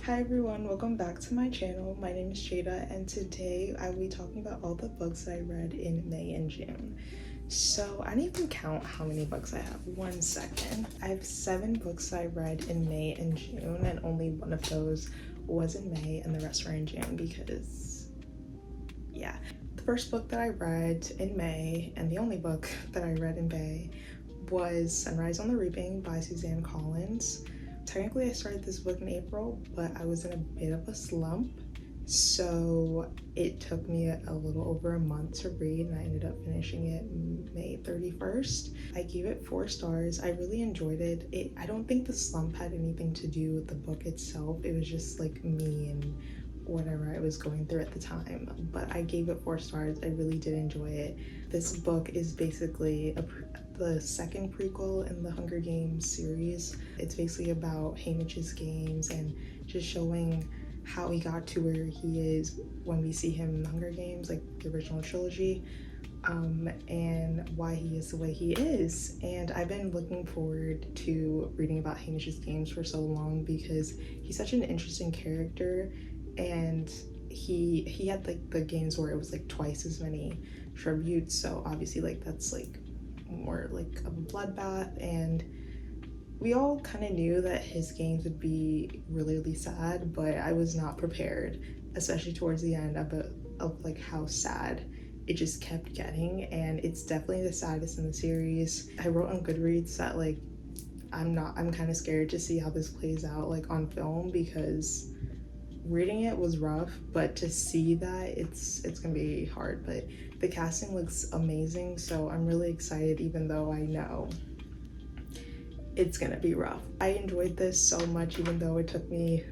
Hi everyone, welcome back to my channel. My name is Jada and today I will be talking about all the books that I read in May and June. So I didn't even count how many books I have. 1 second. I have 7 books that I read in May and June, and only one of those was in May and the rest were in June because, yeah. The first book that I read in May, and the only book that I read in May, was Sunrise on the Reaping by Suzanne Collins. Technically I started this book in April, but I was in a bit of a slump, so it took me a little over a month to read, and I ended up finishing it May 31st. I gave it 4 stars. I really enjoyed it. I don't think the slump had anything to do with the book itself. It was just like me and whatever I was going through at the time, but I gave it 4 stars. I really did enjoy it. This book is basically the second prequel in the Hunger Games series. It's basically about Haymitch's games and just showing how he got to where he is when we see him in the Hunger Games, like the original trilogy, and why he is the way he is. And I've been looking forward to reading about Haymitch's games for so long because he's such an interesting character, and he had like the games where it was like twice as many tributes, so obviously like that's like more like of a bloodbath, and we all kind of knew that his games would be really sad, but I was not prepared, especially towards the end of like how sad it just kept getting, and it's definitely the saddest in the series. I wrote on Goodreads that like I'm kind of scared to see how this plays out like on film, because reading it was rough, but to see that it's gonna be hard. But the casting looks amazing, so I'm really excited, even though I know it's gonna be rough. I enjoyed this so much, even though it took me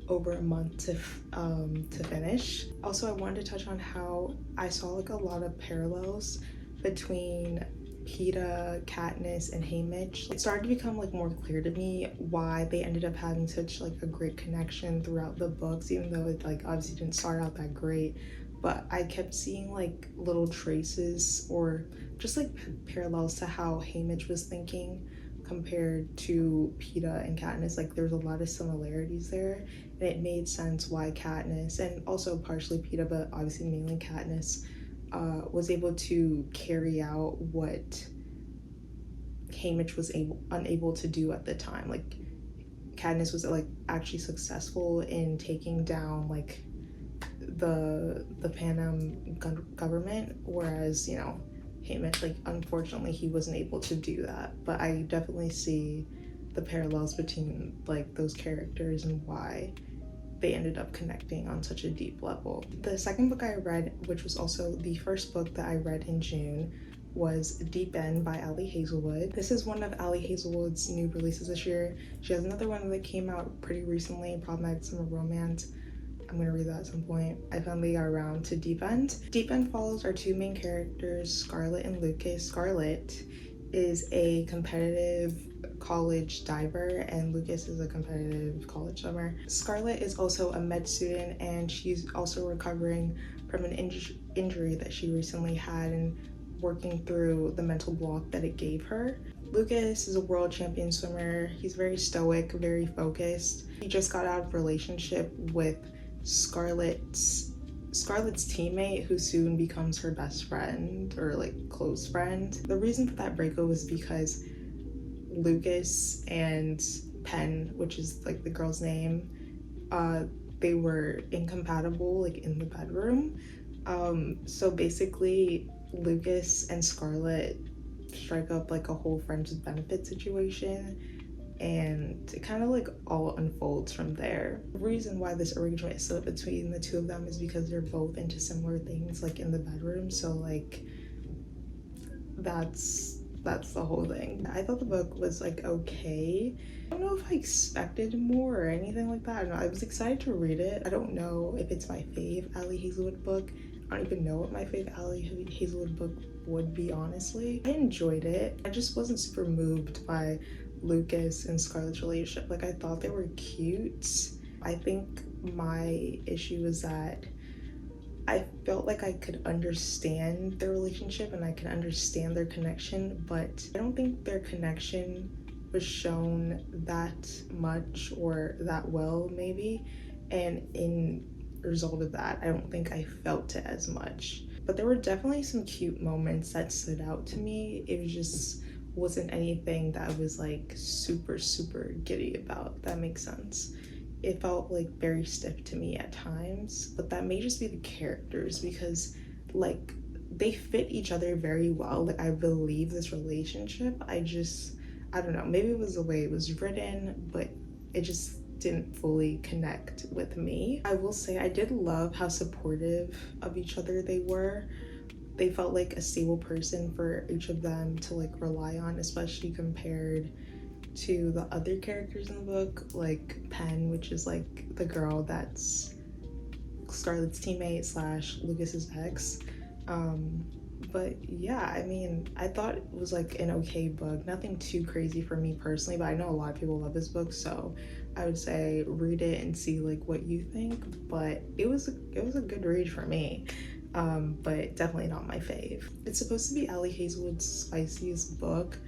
over a month to finish. Also, I wanted to touch on how I saw like a lot of parallels between Peeta, Katniss, and Haymitch. It started to become like more clear to me why they ended up having such like a great connection throughout the books, even though it like obviously didn't start out that great. But I kept seeing like little traces or just like parallels to how Haymitch was thinking compared to Peeta and Katniss. Like there's a lot of similarities there, and it made sense why Katniss, and also partially Peeta, but obviously mainly Katniss, was able to carry out what Haymitch was unable to do at the time. Like Katniss was like actually successful in taking down like the Panem government, whereas you know Haymitch, like unfortunately he wasn't able to do that. But I definitely see the parallels between like those characters and why they ended up connecting on such a deep level. The second book I read, which was also the first book that I read in June, was Deep End by Ali Hazelwood. This is one of Ali Hazelwood's new releases this year. She has another one that came out pretty recently, Problematic Summer Romance. I'm gonna read that at some point. I finally got around to Deep End. Deep End follows our 2 main characters, Scarlett and Lucas. Scarlett is a competitive college diver and Lucas is a competitive college swimmer. Scarlett is also a med student, and she's also recovering from an injury that she recently had and working through the mental block that it gave her. Lucas is a world champion swimmer. He's very stoic, very focused. He just got out of a relationship with Scarlett's teammate, who soon becomes her best friend or like close friend. The reason for that breakup was because Lucas and Penn, which is like the girl's name, they were incompatible like in the bedroom. So basically Lucas and Scarlett strike up like a whole friends with benefits situation, and it kind of like all unfolds from there. The reason why this arrangement is set up between the 2 of them is because they're both into similar things like in the bedroom, so like that's the whole thing. I thought the book was like okay. I don't know if I expected more or anything like that. I don't know. I was excited to read it. I don't know if it's my fave Ali Hazelwood book. I don't even know what my fave Ali Hazelwood book would be, honestly. I enjoyed it. I just wasn't super moved by Lucas and Scarlett's relationship. Like I thought they were cute. I think my issue was that I felt like I could understand their relationship and I could understand their connection, but I don't think their connection was shown that much or that well maybe, and in result of that I don't think I felt it as much. But there were definitely some cute moments that stood out to me. It was just wasn't anything that I was like super giddy about, if that makes sense. It felt like very stiff to me at times, but that may just be the characters, because like they fit each other very well. Like I believe this relationship. I don't know, maybe it was the way it was written, but it just didn't fully connect with me. I will say I did love how supportive of each other they were. They felt like a stable person for each of them to like rely on, especially compared to the other characters in the book, like Pen, which is like the girl that's Scarlett's teammate slash Lucas's ex. But yeah, I mean, I thought it was like an okay book, nothing too crazy for me personally, but I know a lot of people love this book, so I would say read it and see like what you think. But it was a good read for me, but definitely not my fave. It's supposed to be Ali Hazelwood's spiciest book.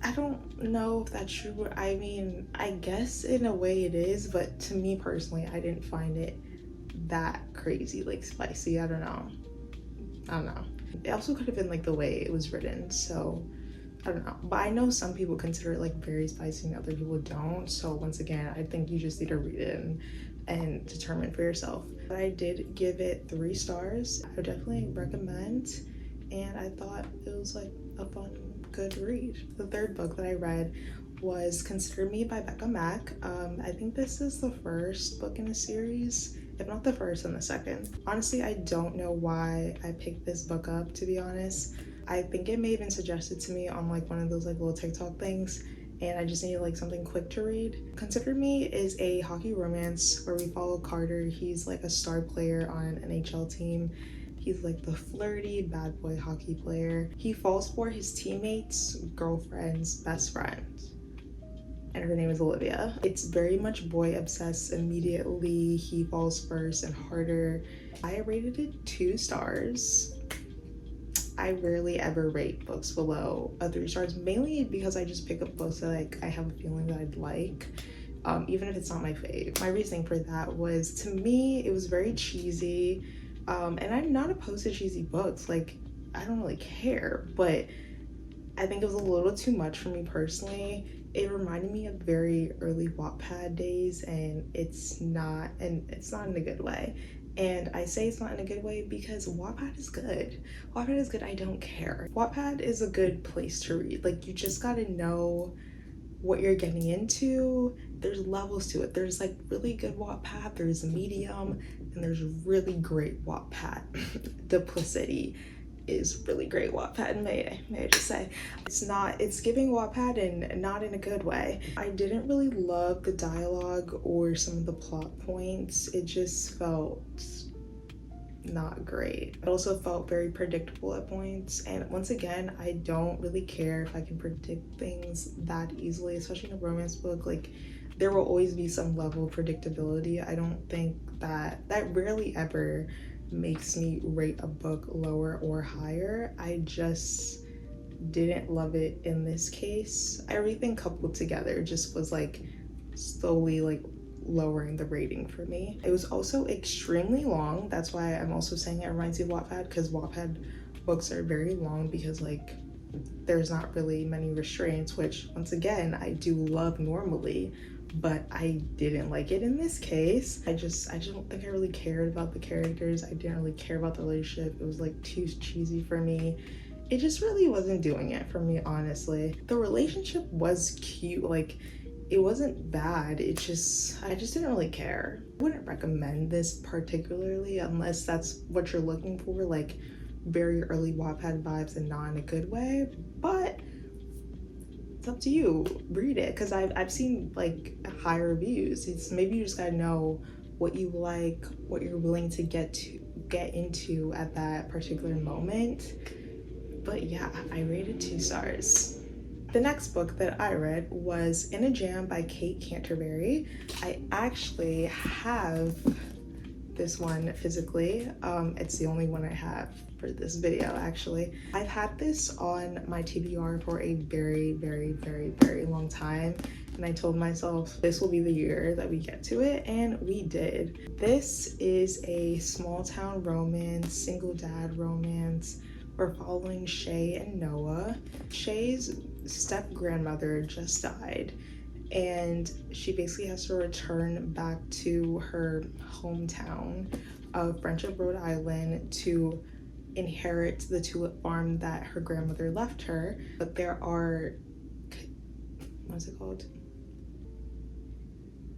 I don't know if that's true. I mean, I guess in a way it is, but to me personally, I didn't find it that crazy, like spicy. I don't know. It also could have been like the way it was written, so I don't know. But I know some people consider it like very spicy and other people don't. So once again, I think you just need to read it and determine for yourself. But I did give it 3 stars. I would definitely recommend, and I thought it was like a fun, good read. The third book that I read was Consider Me by Becca Mack. I think this is the first book in a series, if not the first, then the second. Honestly, I don't know why I picked this book up, to be honest. I think it may have been suggested to me on like one of those like little TikTok things, and I just needed like something quick to read. Consider Me is a hockey romance where we follow Carter. He's like a star player on an NHL team. He's like the flirty bad boy hockey player. He falls for his teammate's girlfriend's best friend, and her name is Olivia. It's very much boy obsessed immediately. He falls first and harder. I rated it 2 stars. I rarely ever rate books below a 3 stars, mainly because I just pick up books that like I have a feeling that I'd like, even if it's not my fave. My reasoning for that was, to me, it was very cheesy, and I'm not opposed to cheesy books. Like, I don't really care, but I think it was a little too much for me personally. It reminded me of very early Wattpad days, and it's not in a good way. And I say it's not in a good way because Wattpad is good. Wattpad is good, I don't care. Wattpad is a good place to read. Like, you just gotta know what you're getting into. There's levels to it. There's like really good Wattpad, there's medium, and there's really great Wattpad. Duplicity is really great Wattpad, may I just say. It's giving Wattpad and not in a good way. I didn't really love the dialogue or some of the plot points. It just felt not great. It also felt very predictable at points, and once again, I don't really care if I can predict things that easily, especially in a romance book. Like, there will always be some level of predictability. I don't think that rarely ever makes me rate a book lower or higher. I just didn't love it in this case. Everything coupled together just was like slowly like lowering the rating for me. It was also extremely long. That's why I'm also saying it reminds me of Wattpad, because Wattpad books are very long because like there's not really many restraints, which once again I do love normally, but I didn't like it in this case. I just don't think I really cared about the characters. I didn't really care about the relationship. It was like too cheesy for me. It just really wasn't doing it for me, honestly. The relationship was cute, like it wasn't bad. I just didn't really care. I wouldn't recommend this particularly unless that's what you're looking for, like very early Wattpad vibes and not in a good way, but it's up to you. Read it, because I've seen like high reviews. It's maybe you just gotta know what you like, what you're willing to get into at that particular moment. But yeah, I rated 2 stars. The next book that I read was In a Jam by Canterbary. I actually have this one physically. It's the only one I have for this video actually. I've had this on my TBR for a very, very, very, very long time, and I told myself this will be the year that we get to it, and we did. This is a small town romance, single dad romance. We're following Shay and Noah. Shay's step grandmother just died, and she basically has to return back to her hometown of Friendship, Rhode Island to inherit the tulip farm that her grandmother left her. But there are, what's it called?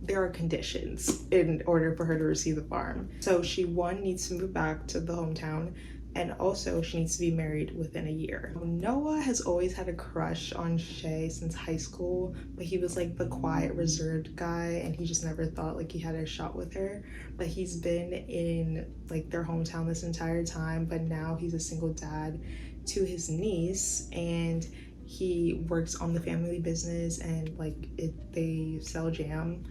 There are conditions in order for her to receive the farm. So she, one, needs to move back to the hometown, and also she needs to be married within a year. Noah has always had a crush on Shay since high school, but he was like the quiet, reserved guy, and he just never thought like he had a shot with her. But he's been in like their hometown this entire time, but now he's a single dad to his niece, and he works on the family business, and like they sell jam.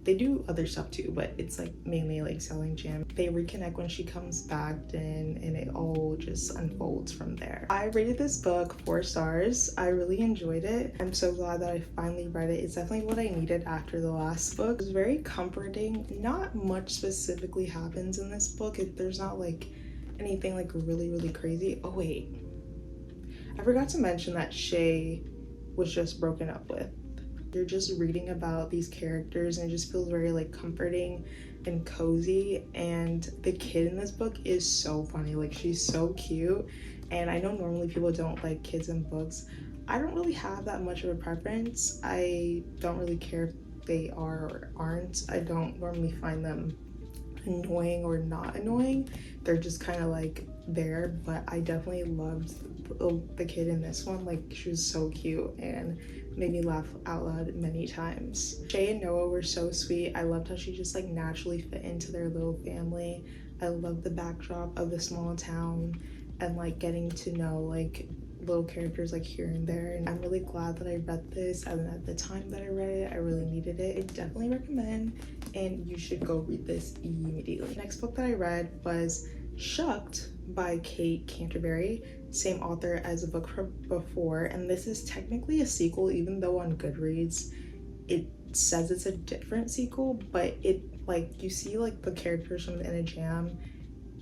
They do other stuff too, but it's like mainly like selling jam. They reconnect when she comes back, and it all just unfolds from there. I rated this book 4 stars. I really enjoyed it. I'm so glad that I finally read it. It's definitely what I needed after the last book. It was very comforting. Not much specifically happens in this book. There's not like anything like really, really crazy. Oh wait, I forgot to mention that Shay was just broken up with. You're just reading about these characters, and it just feels very like comforting and cozy. And the kid in this book is so funny. Like, she's so cute, and I know normally people don't like kids in books. I don't really have that much of a preference. I don't really care if they are or aren't. I don't normally find them annoying or not annoying. They're just kind of like there, but I definitely loved the kid in this one. Like, she was so cute and made me laugh out loud many times. Shay and Noah were so sweet. I loved how she just like naturally fit into their little family. I love the backdrop of the small town and like getting to know like little characters like here and there, and I'm really glad that I read this, and at the time that I read it I really needed it. I definitely recommend, and you should go read this immediately. Next book that I read was Shucked by Canterbary, same author as the book before, and this is technically a sequel, even though on Goodreads it says it's a different sequel, but it like you see like the characters from the In a Jam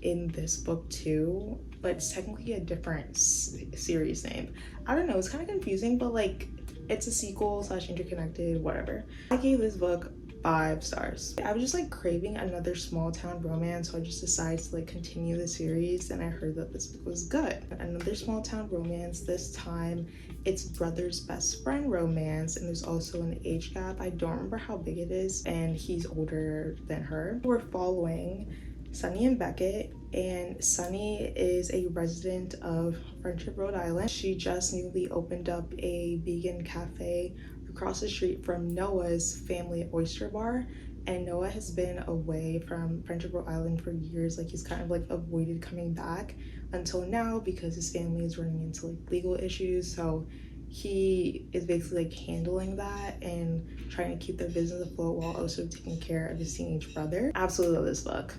in this book too, but it's technically a different series name. I don't know, it's kind of confusing, but like it's a sequel / interconnected, whatever. I gave this book 5 stars. I was just like craving another small town romance, so I just decided to like continue the series, and I heard that this book was good. Another small town romance, this time it's brother's best friend romance, and there's also an age gap. I don't remember how big it is, and he's older than her. We're following Sunny and Beckett, and Sunny is a resident of Friendship, Rhode Island. She just newly opened up a vegan cafe across the street from Noah's family oyster bar, and Noah has been away from Friendship, Rhode Island for years. Like, he's kind of like avoided coming back until now because his family is running into like legal issues, so he is basically like handling that and trying to keep their business afloat while also taking care of his teenage brother. Absolutely love this book.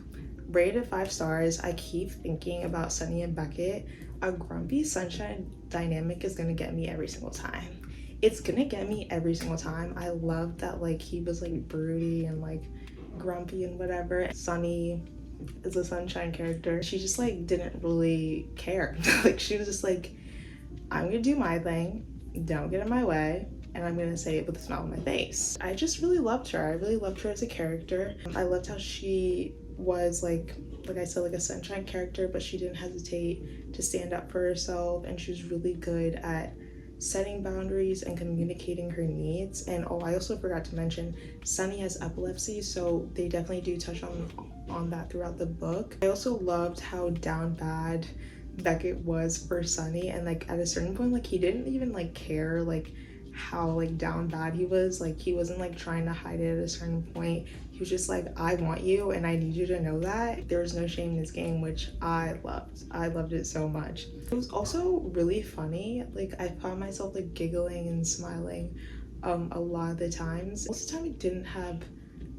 Rated 5 stars. I keep thinking about Sunny and Beckett. A grumpy sunshine dynamic is gonna get me every single time. It's gonna get me every single time. I love that like he was like broody and like grumpy and whatever. Sunny is a sunshine character. She just like didn't really care. Like, she was just like, I'm gonna do my thing, don't get in my way, and I'm gonna say it with a smile on my face. I just really loved her. I really loved her as a character. I loved how she was like I said, like a sunshine character, but she didn't hesitate to stand up for herself, and she was really good at setting boundaries and communicating her needs. And oh, I also forgot to mention, Sunny has epilepsy, so they definitely do touch on that throughout the book. I also loved how down bad Beckett was for Sunny, and like at a certain point, like he didn't even like care like how like down bad he was. Like, he wasn't like trying to hide it at a certain point. He was just like, I want you and I need you to know that. There was no shame in this game, which I loved. I loved it so much. It was also really funny. Like, I found myself like giggling and smiling a lot of the times. Most of the time it didn't have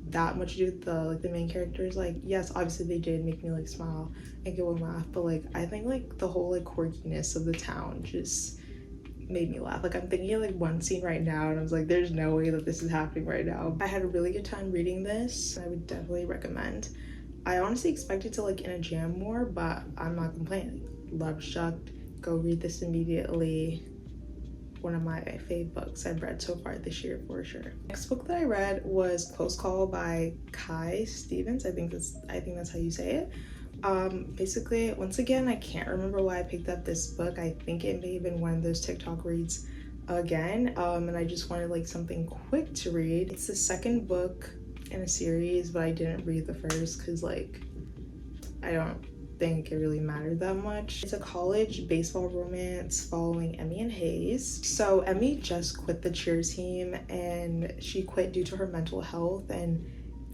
that much to do with the main characters. Like, yes, obviously they did make me like smile and get one laugh, but like I think like the whole like quirkiness of the town just made me laugh. Like I'm thinking of like one scene right now and I was like, there's no way that this is happening right now. I had a really good time reading this. I would definitely recommend. I honestly expected to like in a jam more, but I'm not complaining. Love Shucked. Go read this immediately. One of my fave books I've read so far this year for sure. Next book that I read was Close Call by Kai Stevens. I think that's how you say it. Basically, once again, I can't remember why I picked up this book. I think it may have been one of those TikTok reads again, and I just wanted like something quick to read. It's the second book in a series, but I didn't read the first because like I don't think it really mattered that much. It's a college baseball romance following Emmy and Hayes. So Emmy just quit the cheer team and she quit due to her mental health, and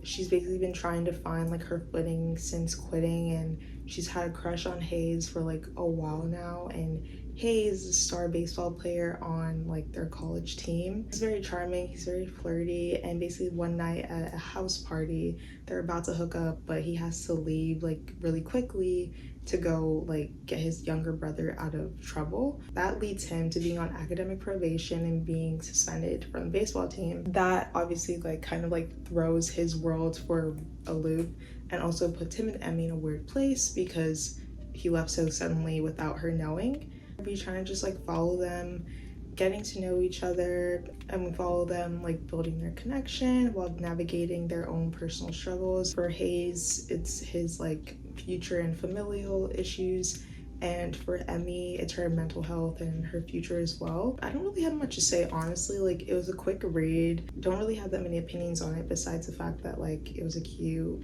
she's basically been trying to find like her footing since quitting, and she's had a crush on Hayes for like a while now, and Hayes is a star baseball player on like their college team. He's very charming, he's very flirty, and basically one night at a house party they're about to hook up, but he has to leave like really quickly to go like get his younger brother out of trouble. That leads him to being on academic probation and being suspended from the baseball team. That obviously like kind of like throws his world for a loop, and also puts him and Emmy in a weird place because he left so suddenly without her knowing. Be trying to just like follow them, getting to know each other, and we follow them like building their connection while navigating their own personal struggles. For Hayes, it's his like future and familial issues, and for Emmy, it's her mental health and her future as well. I don't really have much to say, honestly. Like, it was a quick read. Don't really have that many opinions on it besides the fact that like it was a cute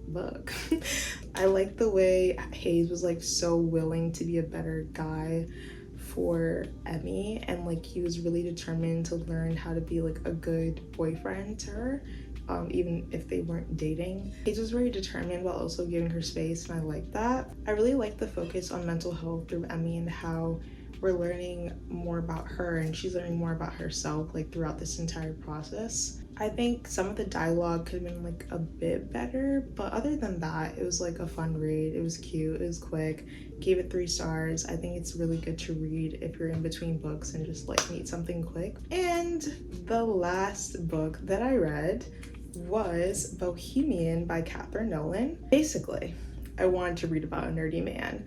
book. I like the way Hayes was like so willing to be a better guy for Emmy, and like he was really determined to learn how to be like a good boyfriend to her, even if they weren't dating. Hayes was very determined while also giving her space, and I like that. I really like the focus on mental health through Emmy and how we're learning more about her and she's learning more about herself like throughout this entire process. I think some of the dialogue could have been like a bit better, but other than that, it was like a fun read. It was cute, it was quick. Gave it 3 stars. I think it's really good to read if you're in between books and just like need something quick. And the last book that I read was Bohemian by Kathryn Nolan. Basically, I wanted to read about a nerdy man,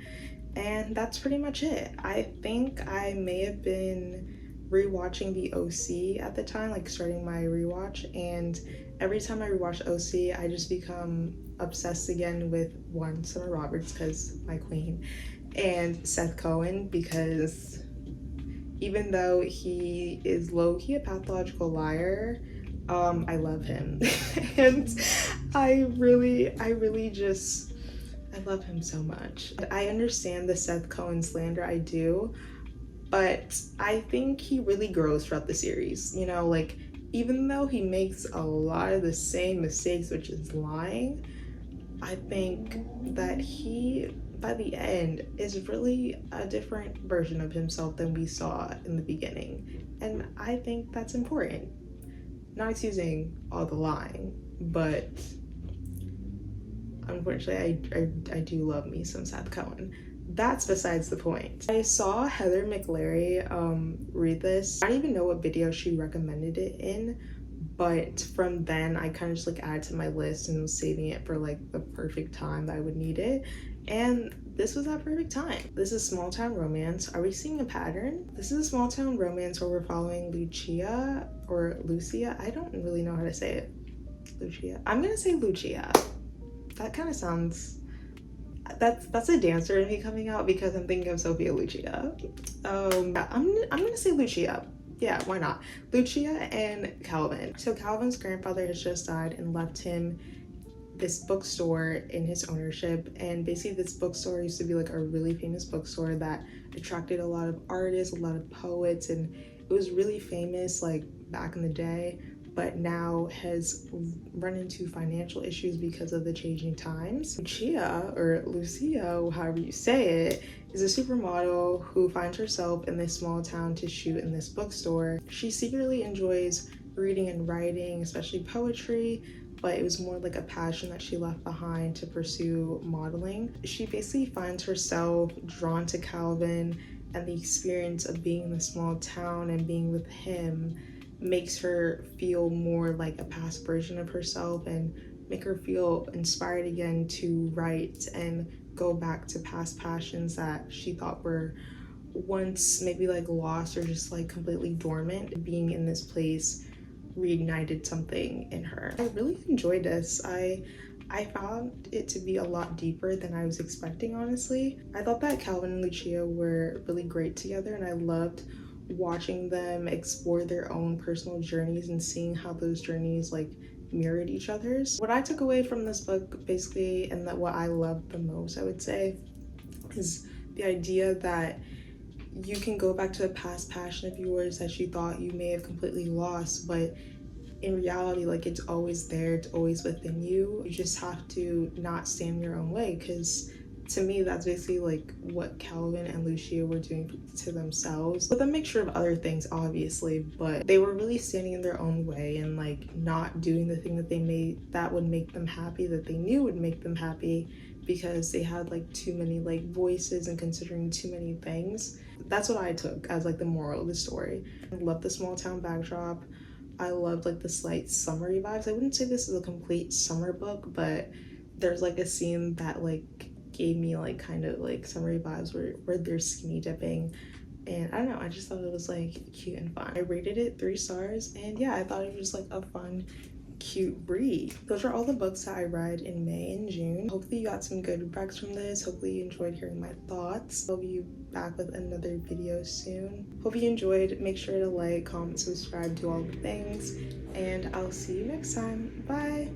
and that's pretty much it. I think I may have been rewatching the OC at the time, like starting my rewatch, and every time I rewatch OC, I just become obsessed again with one, Summer Roberts, because my queen, and Seth Cohen, because even though he is low-key a pathological liar, I love him. And I love him so much. I understand the Seth Cohen slander, I do, but I think he really grows throughout the series. You know, like, even though he makes a lot of the same mistakes, which is lying, I think that he, by the end, is really a different version of himself than we saw in the beginning. And I think that's important. Not excusing all the lying, but unfortunately, I do love me some Seth Cohen. That's besides the point. I saw Heather McLary read this. I don't even know what video she recommended it in, but from then I kind of just like added to my list and was saving it for like the perfect time that I would need it. And this was that perfect time. This is small town romance. Are we seeing a pattern? This is a small town romance where we're following Lucia or Lucia. I don't really know how to say it. Lucia. I'm gonna say Lucia. That kind of sounds, that's a dancer in me coming out because I'm thinking of Sophia Lucia. Yeah, I'm gonna say Lucia. Yeah, why not? Lucia and Calvin. So Calvin's grandfather has just died and left him this bookstore in his ownership, and basically this bookstore used to be like a really famous bookstore that attracted a lot of artists, a lot of poets, and it was really famous like back in the day, but now has run into financial issues because of the changing times. Lucia, or Lucia, however you say it, is a supermodel who finds herself in this small town to shoot in this bookstore. She secretly enjoys reading and writing, especially poetry, but it was more like a passion that she left behind to pursue modeling. She basically finds herself drawn to Calvin, and the experience of being in a small town and being with him makes her feel more like a past version of herself and make her feel inspired again to write and go back to past passions that she thought were once maybe like lost or just like completely dormant. Being in this place reignited something in her. I really enjoyed this. I found it to be a lot deeper than I was expecting, honestly. I thought that Calvin and Lucia were really great together, and I loved watching them explore their own personal journeys and seeing how those journeys like mirrored each other's. What I took away from this book basically, and that what I loved the most, I would say, is the idea that you can go back to a past passion of yours that you thought you may have completely lost, but in reality, like, it's always there, it's always within you. You just have to not stand in your own way, because to me that's basically like what Calvin and Lucia were doing to themselves, with a mixture of other things obviously, but they were really standing in their own way and like not doing the thing that they made that would make them happy, that they knew would make them happy, because they had like too many like voices and considering too many things. That's what I took as like the moral of the story. I love the small town backdrop. I loved like the slight summery vibes. I wouldn't say this is a complete summer book, but there's like a scene that like gave me like kind of like summery vibes where they're skinny dipping, and I don't know, I just thought it was like cute and fun. I rated it 3 stars, and yeah, I thought it was like a fun, cute read. Those are all the books that I read in May and June. Hopefully you got some good feedback from this. Hopefully you enjoyed hearing my thoughts. I'll be back with another video soon. Hope you enjoyed. Make sure to like, comment, subscribe, do all the things, and I'll see you next time. Bye.